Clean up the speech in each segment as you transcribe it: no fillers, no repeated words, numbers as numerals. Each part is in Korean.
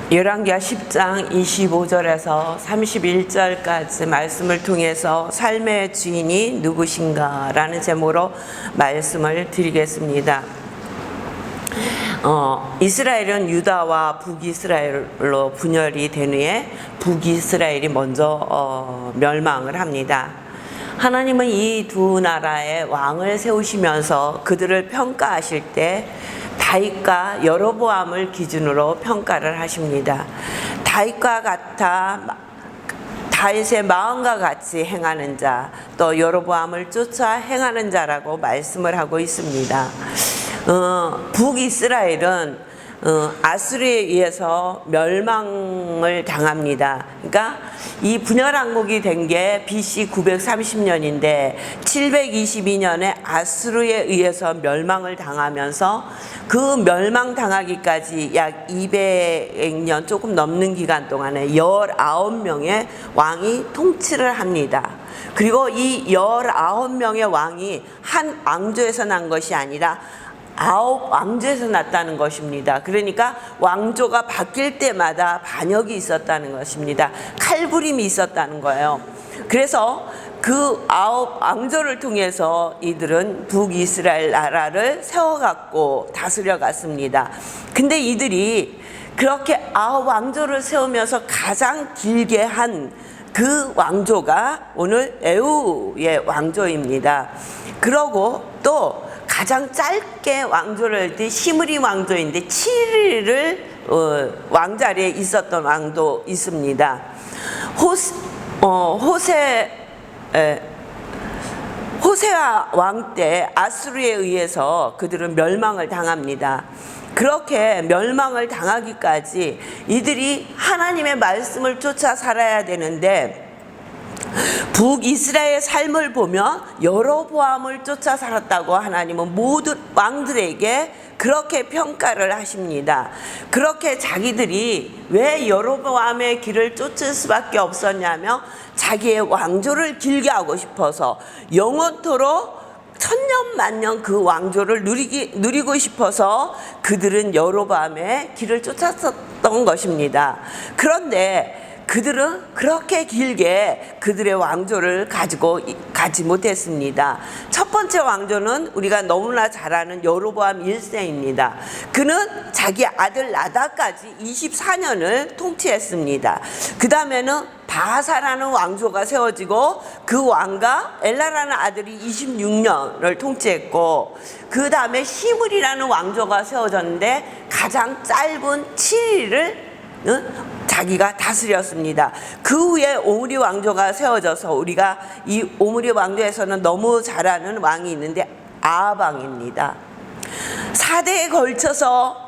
열왕기하 10장 25절에서 31절까지 말씀을 통해서 삶의 주인이 누구신가 라는 제목으로 말씀을 드리겠습니다. 이스라엘은 유다와 북이스라엘로 분열이 된 후에 북이스라엘이 먼저 멸망을 합니다. 하나님은 이 두 나라의 왕을 세우시면서 그들을 평가하실 때 다윗과 여로보암을 기준으로 평가를 하십니다. 다윗과 같아 다윗의 마음과 같이 행하는 자, 또 여로보암을 쫓아 행하는 자라고 말씀을 하고 있습니다. 북이스라엘은 아수르에 의해서 멸망을 당합니다. 그러니까 이 분열왕국이 된 게 BC 930년인데 722년에 아수르에 의해서 멸망을 당하면서 그 멸망당하기까지 약 200년 조금 넘는 기간 동안에 19명의 왕이 통치를 합니다. 그리고 이 19명의 왕이 한 왕조에서 난 것이 아니라 9 왕조에서 났다는 것입니다. 그러니까 왕조가 바뀔 때마다 반역이 있었다는 것입니다. 칼부림이 있었다는 거예요. 그래서 그 9 왕조를 통해서 이들은 북이스라엘 나라를 세워갖고 다스려 갔습니다. 근데 이들이 그렇게 9 왕조를 세우면서 가장 길게 한 그 왕조가 오늘 에후의 왕조입니다. 그러고 또 가장 짧게 왕조를 할 때 시므리 왕조인데 7일을 왕자리에 있었던 왕도 있습니다. 호세아 왕 때 아수르에 의해서 그들은 멸망을 당합니다. 그렇게 멸망을 당하기까지 이들이 하나님의 말씀을 쫓아 살아야 되는데 북이스라엘의 삶을 보면 여로보암을 쫓아 살았다고 하나님은 모든 왕들에게 그렇게 평가를 하십니다. 그렇게 자기들이 왜 여로보암의 길을 쫓을 수밖에 없었냐면 자기의 왕조를 길게 하고 싶어서 영원토록 천년 만년 그 왕조를 누리고 싶어서 그들은 여로보암의 길을 쫓았었던 것입니다. 그런데 그들은 그렇게 길게 그들의 왕조를 가지 못했습니다. 첫 번째 왕조는 우리가 너무나 잘 아는 여로보암 1세입니다. 그는 자기 아들 나답까지 24년을 통치했습니다. 그 다음에는 바사라는 왕조가 세워지고 그 왕과 엘라라는 아들이 26년을 통치했고, 그 다음에 시므리라는 왕조가 세워졌는데 가장 짧은 7일을 자기가 다스렸습니다. 그 후에 오므리 왕조가 세워져서 우리가 이 오므리 왕조에서는 너무 잘 아는 왕이 있는데 아합 왕입니다. 4대에 걸쳐서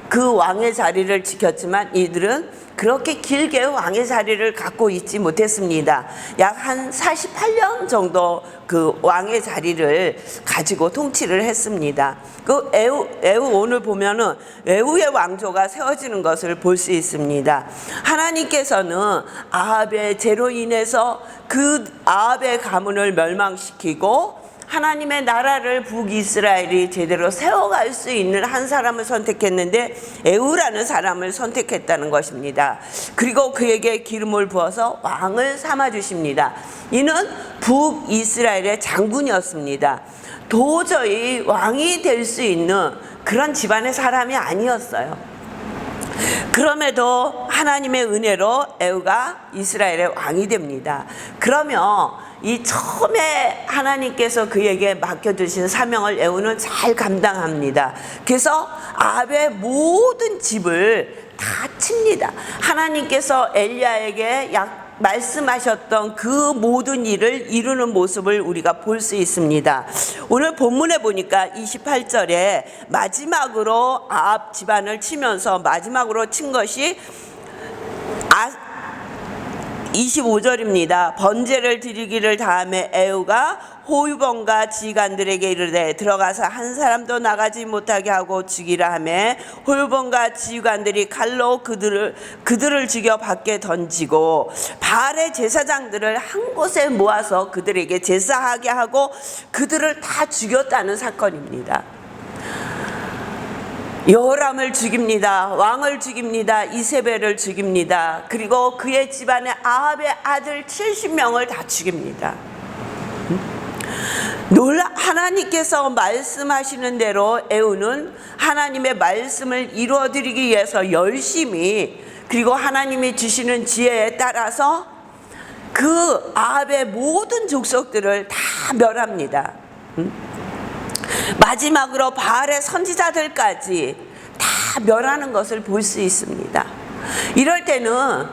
그 왕의 자리를 지켰지만 이들은 그렇게 길게 왕의 자리를 갖고 있지 못했습니다. 약 한 48년 정도 그 왕의 자리를 가지고 통치를 했습니다. 그 에후 오늘 보면은 에후의 왕조가 세워지는 것을 볼 수 있습니다. 하나님께서는 아합의 죄로 인해서 그 아합의 가문을 멸망시키고 하나님의 나라를 북이스라엘이 제대로 세워갈 수 있는 한 사람을 선택했는데 에후라는 사람을 선택했다는 것입니다. 그리고 그에게 기름을 부어서 왕을 삼아 주십니다. 이는 북이스라엘의 장군이었습니다. 도저히 왕이 될 수 있는 그런 집안의 사람이 아니었어요. 그럼에도 하나님의 은혜로 에후가 이스라엘의 왕이 됩니다. 그러면 이 처음에 하나님께서 그에게 맡겨주신 사명을 에후는 잘 감당합니다. 그래서 아합의 모든 집을 다 칩니다. 하나님께서 엘리야에게 말씀하셨던 그 모든 일을 이루는 모습을 우리가 볼 수 있습니다. 오늘 본문에 보니까 28절에 마지막으로 아합 집안을 치면서 마지막으로 친 것이 25절입니다. 번제를 드리기를 다음에 에후가 호유범과 지휘관들에게 이르되 들어가서 한 사람도 나가지 못하게 하고 죽이라 하매 호유범과 지휘관들이 칼로 그들을 죽여 밖에 던지고 바알의 제사장들을 한 곳에 모아서 그들에게 제사하게 하고 그들을 다 죽였다는 사건입니다. 여호람을 죽입니다. 왕을 죽입니다. 이세벨을 죽입니다. 그리고 그의 집안의 아합의 아들 70명을 다 죽입니다. 하나님께서 말씀하시는 대로 에후는 하나님의 말씀을 이루어드리기 위해서 열심히, 그리고 하나님이 주시는 지혜에 따라서 그 아합의 모든 족속들을 다 멸합니다. 마지막으로 바알의 선지자들까지 다 멸하는 것을 볼 수 있습니다. 이럴 때는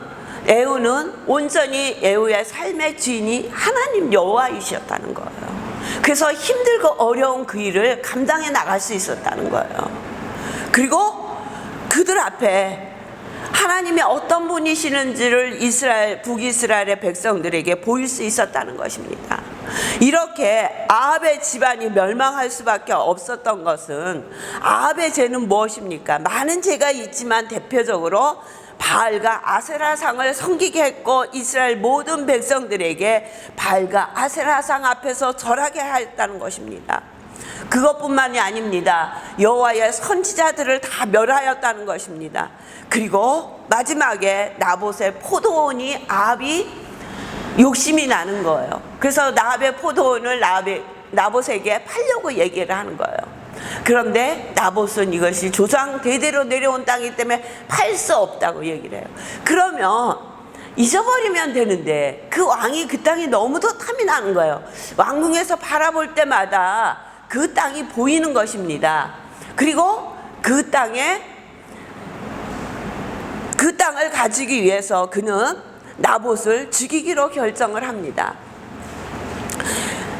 에후는 온전히 에후의 삶의 주인이 하나님 여호와이셨다는 거예요. 그래서 힘들고 어려운 그 일을 감당해 나갈 수 있었다는 거예요. 그리고 그들 앞에 하나님이 어떤 분이시는지를 북이스라엘의 백성들에게 보일 수 있었다는 것입니다. 이렇게 아합의 집안이 멸망할 수밖에 없었던 것은, 아합의 죄는 무엇입니까? 많은 죄가 있지만 대표적으로 바알과 아세라상을 섬기게 했고, 이스라엘 모든 백성들에게 바알과 아세라상 앞에서 절하게 하였다는 것입니다. 그것뿐만이 아닙니다. 여호와의 선지자들을 다 멸하였다는 것입니다. 그리고 마지막에 나봇의 포도원이 아합이 욕심이 나는 거예요. 그래서 나봇의 포도원을 나봇에게 팔려고 얘기를 하는 거예요. 그런데 나봇은 이것이 조상 대대로 내려온 땅이기 때문에 팔 수 없다고 얘기를 해요. 그러면 잊어버리면 되는데, 그 왕이 그 땅이 너무도 탐이 나는 거예요. 왕궁에서 바라볼 때마다 그 땅이 보이는 것입니다. 그리고 그 땅을 가지기 위해서 그는 나봇을 죽이기로 결정을 합니다.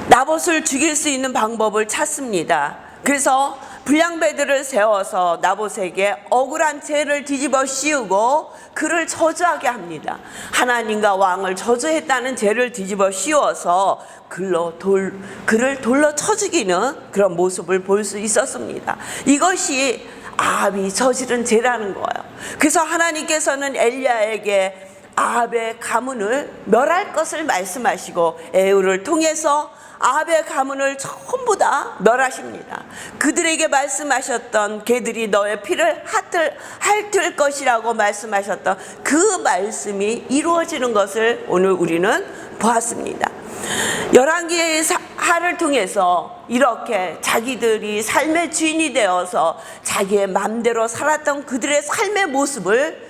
나봇을 죽일 수 있는 방법을 찾습니다. 그래서 불량배들을 세워서 나봇에게 억울한 죄를 뒤집어 씌우고 그를 저주하게 합니다. 하나님과 왕을 저주했다는 죄를 뒤집어 씌워서 그를 돌로 쳐 죽이는 그런 모습을 볼 수 있었습니다. 이것이 아합이 저지른 죄라는 거예요. 그래서 하나님께서는 엘리야에게 아합의 가문을 멸할 것을 말씀하시고 에후를 통해서 아합의 가문을 전부 다 멸하십니다. 그들에게 말씀하셨던 개들이 너의 피를 핥을 것이라고 말씀하셨던 그 말씀이 이루어지는 것을 오늘 우리는 보았습니다. 열왕기의 하를 통해서 이렇게 자기들이 삶의 주인이 되어서 자기의 마음대로 살았던 그들의 삶의 모습을,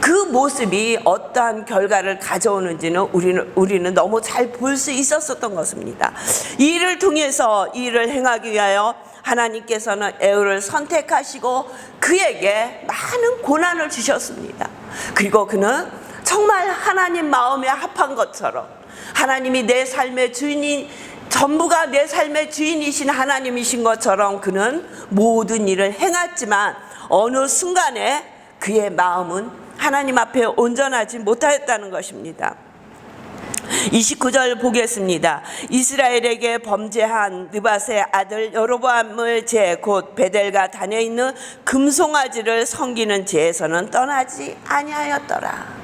그 모습이 어떠한 결과를 가져오는지는 우리는 너무 잘 볼 수 있었던 것입니다. 이 일을 통해서 이 일을 행하기 위하여 하나님께서는 에후를 선택하시고 그에게 많은 고난을 주셨습니다. 그리고 그는 정말 하나님 마음에 합한 것처럼, 하나님이 내 삶의 주인이, 전부가 내 삶의 주인이신 하나님이신 것처럼 그는 모든 일을 행했지만 어느 순간에 그의 마음은 하나님 앞에 온전하지 못하였다는 것입니다. 29절 보겠습니다. 이스라엘에게 범죄한 느밧의 아들 여로보암을 제 곧 베델과 단에 있는 금송아지를 섬기는 죄에서는 떠나지 아니하였더라.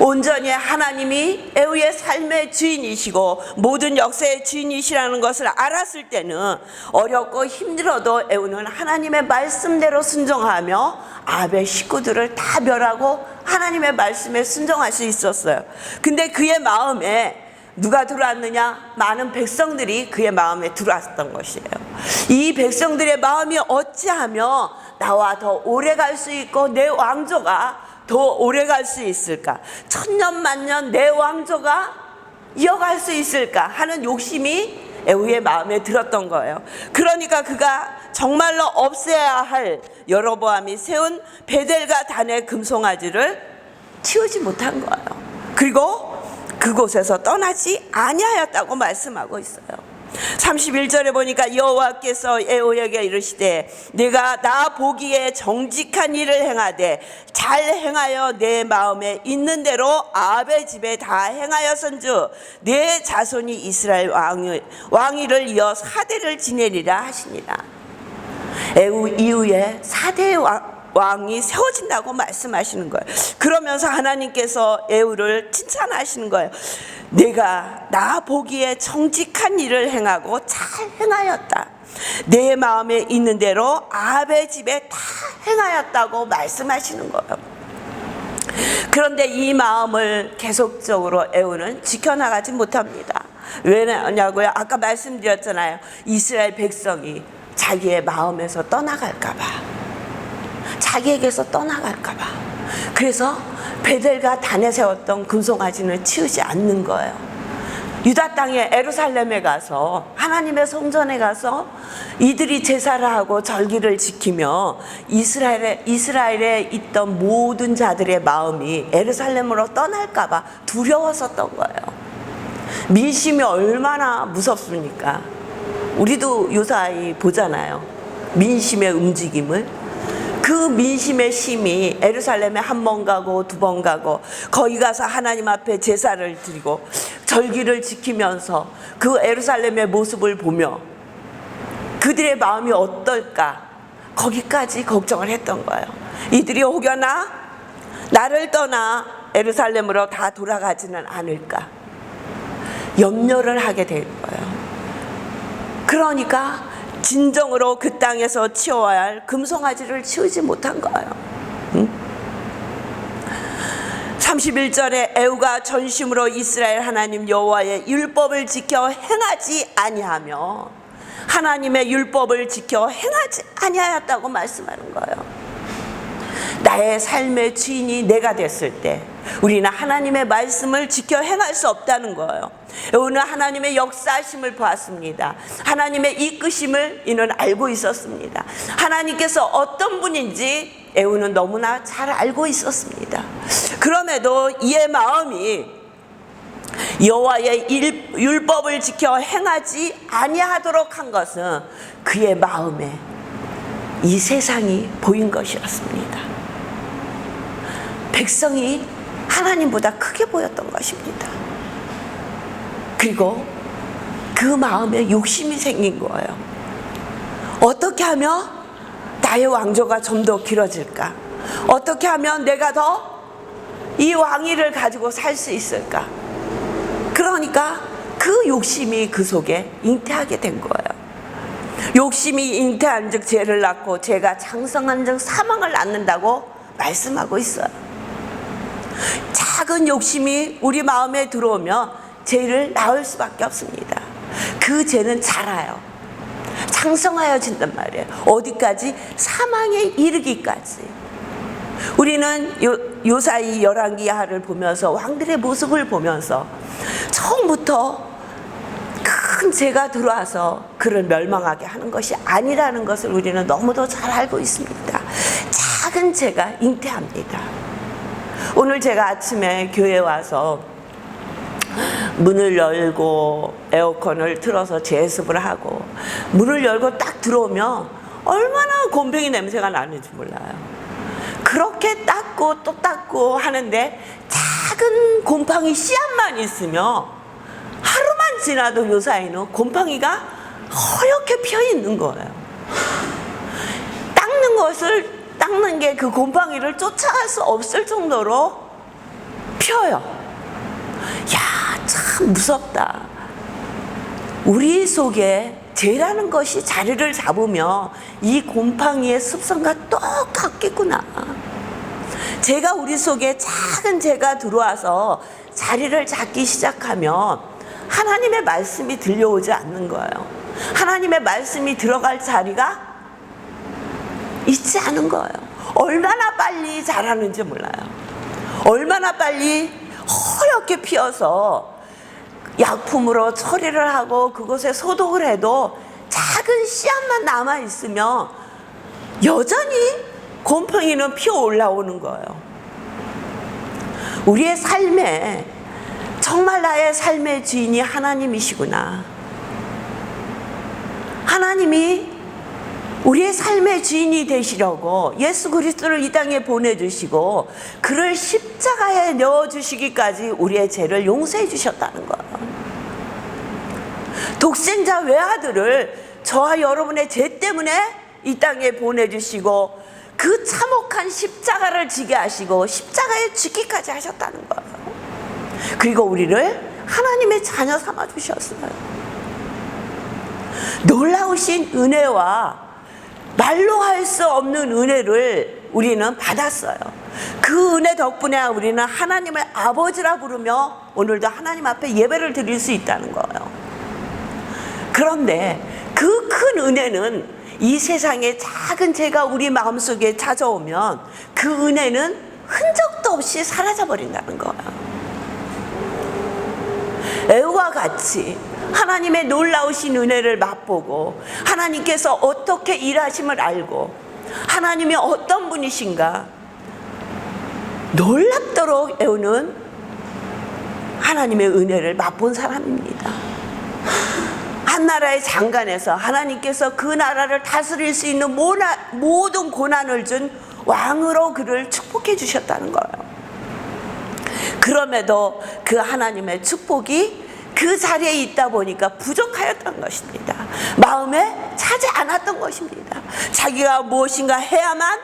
온전히 하나님이 에후의 삶의 주인이시고 모든 역사의 주인이시라는 것을 알았을 때는 어렵고 힘들어도 에후는 하나님의 말씀대로 순종하며 아합의 식구들을 다 멸하고 하나님의 말씀에 순종할 수 있었어요. 근데 그의 마음에 누가 들어왔느냐? 많은 백성들이 그의 마음에 들어왔던 것이에요. 이 백성들의 마음이 어찌하며 나와 더 오래 갈 수 있고 내 왕조가 더 오래 갈 수 있을까? 천년 만년 내 왕조가 이어갈 수 있을까? 하는 욕심이 에후의 마음에 들었던 거예요. 그러니까 그가 정말로 없애야 할 여로보암이 세운 베델과 단의 금송아지를 치우지 못한 거예요. 그리고 그곳에서 떠나지 아니하였다고 말씀하고 있어요. 31절에 보니까 여호와께서 에후에게 이르시되 내가 나 보기에 정직한 일을 행하되 잘 행하여 내 마음에 있는 대로 아합의 집에 다 행하였은즉 내 자손이 이스라엘 왕위를 이어 4대를 지내리라 하시니라. 에후 이후에 4대의 왕이 세워진다고 말씀하시는 거예요. 그러면서 하나님께서 에후를 칭찬하시는 거예요. 내가 나 보기에 정직한 일을 행하고 잘 행하였다. 내 마음에 있는 대로 아합의 집에 다 행하였다고 말씀하시는 거예요. 그런데 이 마음을 계속적으로 에후는 지켜나가지 못합니다. 왜냐고요? 아까 말씀드렸잖아요. 이스라엘 백성이 자기의 마음에서 떠나갈까 봐, 자기에게서 떠나갈까 봐. 그래서 베델과 단에 세웠던 금송아지는 치우지 않는 거예요. 유다 땅에 예루살렘에 가서 하나님의 성전에 가서 이들이 제사를 하고 절기를 지키며 이스라엘에 있던 모든 자들의 마음이 예루살렘으로 떠날까 봐 두려웠었던 거예요. 민심이 얼마나 무섭습니까? 우리도 요사이 보잖아요. 민심의 움직임을. 그 민심의 심이 예루살렘에 한 번 가고 두 번 가고 거기 가서 하나님 앞에 제사를 드리고 절기를 지키면서 그 예루살렘의 모습을 보며 그들의 마음이 어떨까, 거기까지 걱정을 했던 거예요. 이들이 혹여나 나를 떠나 예루살렘으로 다 돌아가지는 않을까 염려를 하게 된 거예요. 그러니까 진정으로 그 땅에서 치워야 할 금송아지를 치우지 못한 거예요. 31절에 에후가 전심으로 이스라엘 하나님 여호와의 율법을 지켜 행하지 아니하며, 하나님의 율법을 지켜 행하지 아니하였다고 말씀하는 거예요. 나의 삶의 주인이 내가 됐을 때 우리는 하나님의 말씀을 지켜 행할 수 없다는 거예요. 오늘 하나님의 역사심을 보았습니다. 하나님의 이끄심을 이는 알고 있었습니다. 하나님께서 어떤 분인지 에후는 너무나 잘 알고 있었습니다. 그럼에도 이의 마음이 여호와의 율법을 지켜 행하지 아니하도록 한 것은 그의 마음에 이 세상이 보인 것이었습니다. 백성이 하나님보다 크게 보였던 것입니다. 그리고 그 마음에 욕심이 생긴 거예요. 어떻게 하면 나의 왕조가 좀 더 길어질까? 어떻게 하면 내가 더 이 왕위를 가지고 살 수 있을까? 그러니까 그 욕심이 그 속에 잉태하게 된 거예요. 욕심이 잉태한 즉 죄를 낳고 죄가 장성한 즉 사망을 낳는다고 말씀하고 있어요. 작은 욕심이 우리 마음에 들어오면 죄를 낳을 수밖에 없습니다. 그 죄는 자라요. 장성하여진단 말이에요. 어디까지? 사망에 이르기까지. 우리는 요사이 열왕기하를 보면서 왕들의 모습을 보면서 처음부터 큰 죄가 들어와서 그를 멸망하게 하는 것이 아니라는 것을 우리는 너무도 잘 알고 있습니다. 작은 죄가 잉태합니다. 오늘 제가 아침에 교회에 와서 문을 열고 에어컨을 틀어서 제습을 하고 문을 열고 딱 들어오면 얼마나 곰팡이 냄새가 나는지 몰라요. 그렇게 닦고 또 닦고 하는데 작은 곰팡이 씨앗만 있으면 하루만 지나도 요사이는 곰팡이가 허옇게 피어 있는 거예요. 닦는 게 그 곰팡이를 쫓아갈 수 없을 정도로 펴요. 야, 참 무섭다. 우리 속에 죄라는 것이 자리를 잡으며 이 곰팡이의 습성과 똑같겠구나. 죄가 우리 속에 작은 죄가 들어와서 자리를 잡기 시작하면 하나님의 말씀이 들려오지 않는 거예요. 하나님의 말씀이 들어갈 자리가 있지 않은 거예요. 얼마나 빨리 자라는지 몰라요. 얼마나 빨리 허옇게 피어서 약품으로 처리를 하고 그곳에 소독을 해도 작은 씨앗만 남아있으면 여전히 곰팡이는 피어 올라오는 거예요. 우리의 삶에 정말 나의 삶의 주인이 하나님이시구나. 하나님이 우리의 삶의 주인이 되시려고 예수 그리스도를 이 땅에 보내주시고 그를 십자가에 넣어주시기까지 우리의 죄를 용서해 주셨다는 거예요. 독생자 외아들을 저와 여러분의 죄 때문에 이 땅에 보내주시고 그 참혹한 십자가를 지게 하시고 십자가에 죽기까지 하셨다는 거예요. 그리고 우리를 하나님의 자녀 삼아 주셨어요. 놀라우신 은혜와 말로 할 수 없는 은혜를 우리는 받았어요. 그 은혜 덕분에 우리는 하나님을 아버지라 부르며 오늘도 하나님 앞에 예배를 드릴 수 있다는 거예요. 그런데 그 큰 은혜는 이 세상의 작은 죄가 우리 마음속에 찾아오면 그 은혜는 흔적도 없이 사라져 버린다는 거예요. 애와 같이 하나님의 놀라우신 은혜를 맛보고 하나님께서 어떻게 일하심을 알고 하나님이 어떤 분이신가 놀랍도록 애우는 하나님의 은혜를 맛본 사람입니다. 한 나라의 장관에서 하나님께서 그 나라를 다스릴 수 있는 모든 고난을 준 왕으로 그를 축복해 주셨다는 거예요. 그럼에도 그 하나님의 축복이 그 자리에 있다 보니까 부족하였던 것입니다. 마음에 차지 않았던 것입니다. 자기가 무엇인가 해야만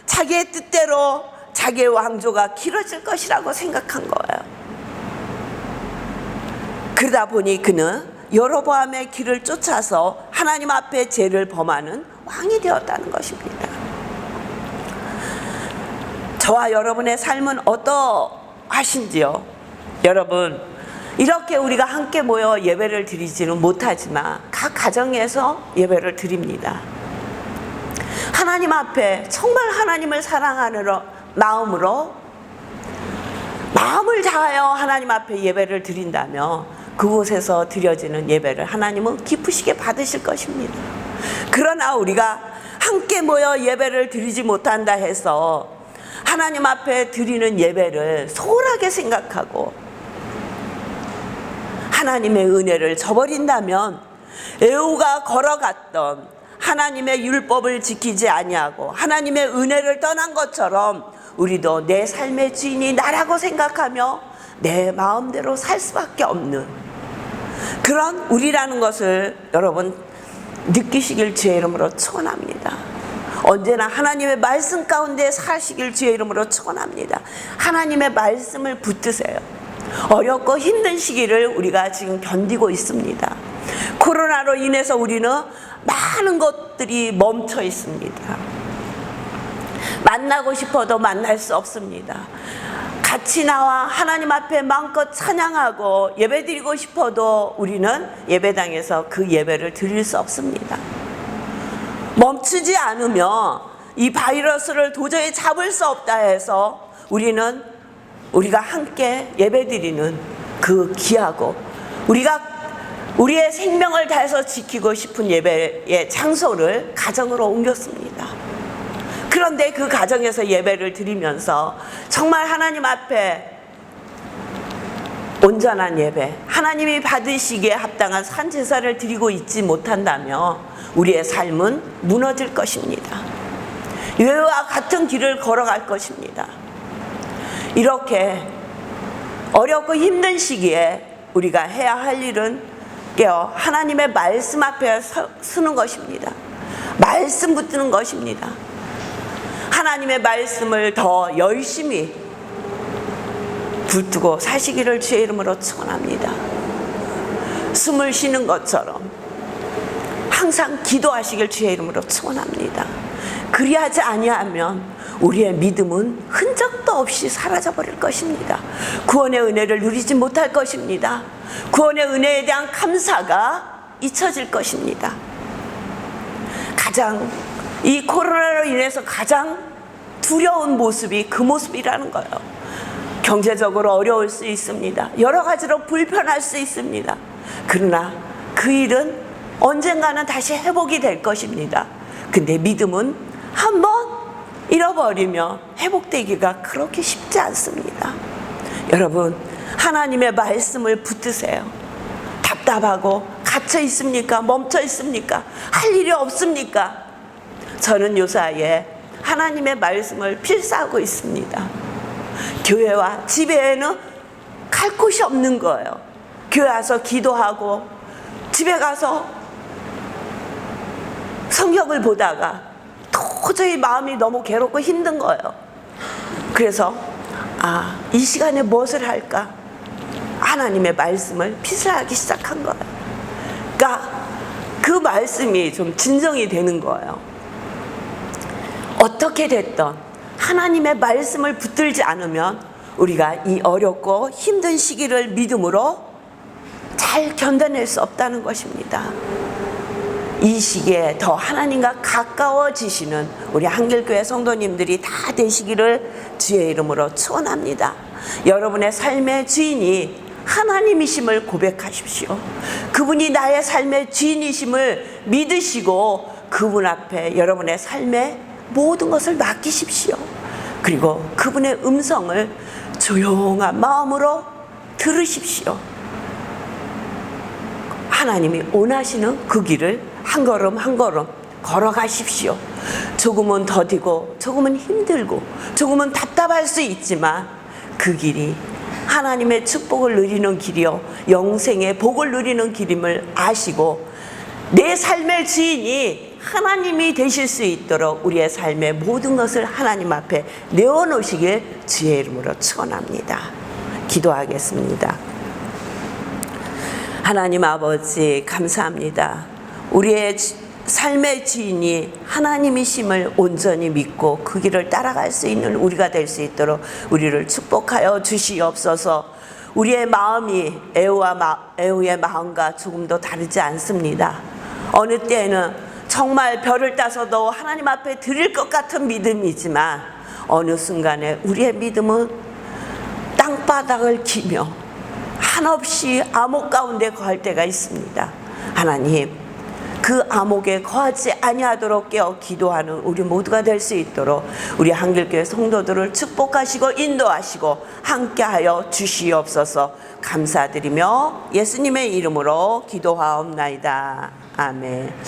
자기의 뜻대로 자기의 왕조가 길어질 것이라고 생각한 거예요. 그러다 보니 그는 여로보암의 길을 쫓아서 하나님 앞에 죄를 범하는 왕이 되었다는 것입니다. 저와 여러분의 삶은 어떠하신지요? 여러분, 이렇게 우리가 함께 모여 예배를 드리지는 못하지만 각 가정에서 예배를 드립니다. 하나님 앞에 정말 하나님을 사랑하는 마음으로 마음을 다하여 하나님 앞에 예배를 드린다면 그곳에서 드려지는 예배를 하나님은 기쁘시게 받으실 것입니다. 그러나 우리가 함께 모여 예배를 드리지 못한다 해서 하나님 앞에 드리는 예배를 소홀하게 생각하고 하나님의 은혜를 저버린다면 에후가 걸어갔던 하나님의 율법을 지키지 아니하고 하나님의 은혜를 떠난 것처럼 우리도 내 삶의 주인이 나라고 생각하며 내 마음대로 살 수밖에 없는 그런 우리라는 것을 여러분 느끼시길 주의 이름으로 축원합니다. 언제나 하나님의 말씀 가운데 사시길 주의 이름으로 축원합니다. 하나님의 말씀을 붙드세요. 어렵고 힘든 시기를 우리가 지금 견디고 있습니다. 코로나로 인해서 우리는 많은 것들이 멈춰 있습니다. 만나고 싶어도 만날 수 없습니다. 같이 나와 하나님 앞에 마음껏 찬양하고 예배드리고 싶어도 우리는 예배당에서 그 예배를 드릴 수 없습니다. 멈추지 않으면 이 바이러스를 도저히 잡을 수 없다 해서 우리가 함께 예배드리는 그 귀하고 우리의 생명을 다해서 지키고 싶은 예배의 장소를 가정으로 옮겼습니다. 그런데 그 가정에서 예배를 드리면서 정말 하나님 앞에 온전한 예배, 하나님이 받으시기에 합당한 산제사를 드리고 있지 못한다면 우리의 삶은 무너질 것입니다. 예외와 같은 길을 걸어갈 것입니다. 이렇게 어렵고 힘든 시기에 우리가 해야 할 일은 깨어 하나님의 말씀 앞에 서는 것입니다. 말씀 붙드는 것입니다. 하나님의 말씀을 더 열심히 붙들고 사시기를 주의 이름으로 축원합니다. 숨을 쉬는 것처럼 항상 기도하시길 주의 이름으로 축원합니다. 그리하지 아니하면 우리의 믿음은 흔적도 없이 사라져 버릴 것입니다. 구원의 은혜를 누리지 못할 것입니다. 구원의 은혜에 대한 감사가 잊혀질 것입니다. 이 코로나로 인해서 가장 두려운 모습이 그 모습이라는 거예요. 경제적으로 어려울 수 있습니다. 여러 가지로 불편할 수 있습니다. 그러나 그 일은 언젠가는 다시 회복이 될 것입니다. 근데 믿음은 한번 잃어버리면 회복되기가 그렇게 쉽지 않습니다. 여러분, 하나님의 말씀을 붙드세요. 답답하고 갇혀 있습니까? 멈춰 있습니까? 할 일이 없습니까? 저는 요사이에 하나님의 말씀을 필사하고 있습니다. 교회와 집에는 갈 곳이 없는 거예요. 교회 와서 기도하고 집에 가서 성경을 보다가 도저히 마음이 너무 괴롭고 힘든 거예요. 그래서 이 시간에 무엇을 할까? 하나님의 말씀을 필사하기 시작한 거예요. 그러니까 그 말씀이 좀 진정이 되는 거예요. 어떻게 됐던 하나님의 말씀을 붙들지 않으면 우리가 이 어렵고 힘든 시기를 믿음으로 잘 견뎌낼 수 없다는 것입니다. 이 시기에 더 하나님과 가까워지시는 우리 한길교회 성도님들이 다 되시기를 주의 이름으로 축원합니다. 여러분의 삶의 주인이 하나님이심을 고백하십시오. 그분이 나의 삶의 주인이심을 믿으시고 그분 앞에 여러분의 삶의 모든 것을 맡기십시오. 그리고 그분의 음성을 조용한 마음으로 들으십시오. 하나님이 원하시는 그 길을 한 걸음 한 걸음 걸어가십시오. 조금은 더디고 조금은 힘들고 조금은 답답할 수 있지만 그 길이 하나님의 축복을 누리는 길이요 영생의 복을 누리는 길임을 아시고 내 삶의 주인이 하나님이 되실 수 있도록 우리의 삶의 모든 것을 하나님 앞에 내어놓으시길 주의 이름으로 축원합니다. 기도하겠습니다. 하나님 아버지 감사합니다. 우리의 삶의 주인이 하나님이심을 온전히 믿고 그 길을 따라갈 수 있는 우리가 될 수 있도록 우리를 축복하여 주시옵소서. 우리의 마음이 애우의 마음과 조금도 다르지 않습니다. 어느 때에는 정말 별을 따서도 하나님 앞에 드릴 것 같은 믿음이지만 어느 순간에 우리의 믿음은 땅바닥을 기며 한없이 암흑 가운데 거할 때가 있습니다. 하나님, 그 암흑에 거하지 아니하도록 깨어 기도하는 우리 모두가 될 수 있도록 우리 한길교회 성도들을 축복하시고 인도하시고 함께하여 주시옵소서. 감사드리며 예수님의 이름으로 기도하옵나이다. 아멘.